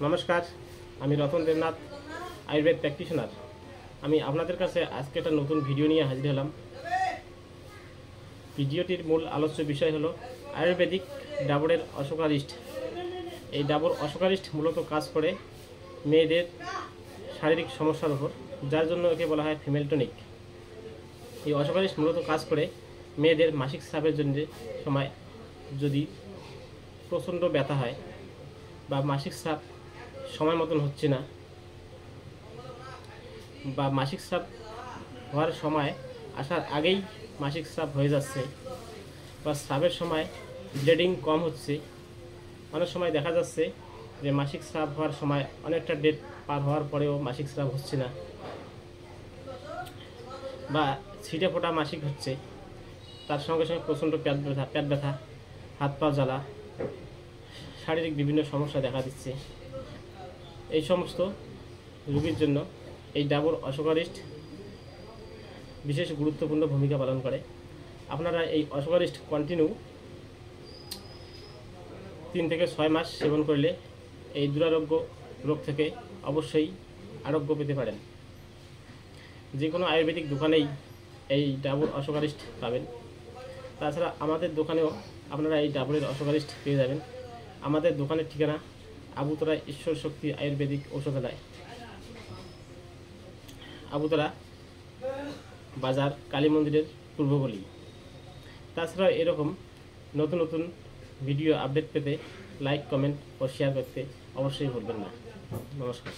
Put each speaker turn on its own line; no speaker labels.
নমস্কার, আমি রতন দেবনাথ, আয়ুর্বেদ প্র্যাকটিশনার। আমি আপনাদের কাছে আজকে একটা নতুন ভিডিও নিয়ে হাজির হলাম। ভিডিওটির মূল আলোচ্য বিষয় হলো আয়ুর্বেদিক ডাবরের অশোকারিষ্ট। এই ডাবর অশোকারিষ্ট মূলত কাজ করে মেয়েদের শারীরিক সমস্যার উপর, যার জন্য একে বলা হয় ফিমেল টনিক। এই অশোকারিষ্ট মূলত কাজ করে মেয়েদের মাসিক স্রাবের জন্য সময় যদি প্রচণ্ড ব্যথা হয় বা মাসিক স্রাব সময় মতন হচ্ছে না, বা মাসিক স্রাব হওয়ার সময় আসার আগেই মাসিক স্রাব হয়ে যাচ্ছে, বা স্রাবের সময় ব্লিডিং কম হচ্ছে। অনেক সময় দেখা যাচ্ছে যে মাসিক স্রাব হওয়ার সময় অনেকটা ডেট পার হওয়ার পরেও মাসিক স্রাব হচ্ছে না, বা ছিটে ফোটা মাসিক হচ্ছে, তার সঙ্গে সঙ্গে প্রচণ্ড পেট ব্যথা, হাত পা জ্বালা, শারীরিক বিভিন্ন সমস্যা দেখা দিচ্ছে। এই সমস্ত রোগীর জন্য এই ডাবর অশোকারিষ্ট বিশেষ গুরুত্বপূর্ণ ভূমিকা পালন করে। আপনারা এই অশোকারিষ্ট কন্টিনিউ 3 থেকে 6 মাস সেবন করলে এই দুরারোগ্য রোগ থেকে অবশ্যই আরোগ্য পেতে পারেন। যে কোনো আয়ুর্বেদিক দোকানেই এই ডাবর অশোকারিষ্ট পাবেন। তাছাড়া আমাদের দোকানেও আপনারা এই ডাবরের অশোকারিষ্ট পেয়ে যাবেন। আমাদের দোকানের ঠিকানা আবুতরা ঈশ্বর শক্তি আয়ুর্বেদিক ঔষধালয়, আবুতরা বাজার, কালী মন্দিরের পূর্বগলি। তাছাড়া এরকম নতুন নতুন ভিডিও আপডেট পেতে লাইক, কমেন্ট ও শেয়ার করতে অবশ্যই ভুলবেন না। নমস্কার।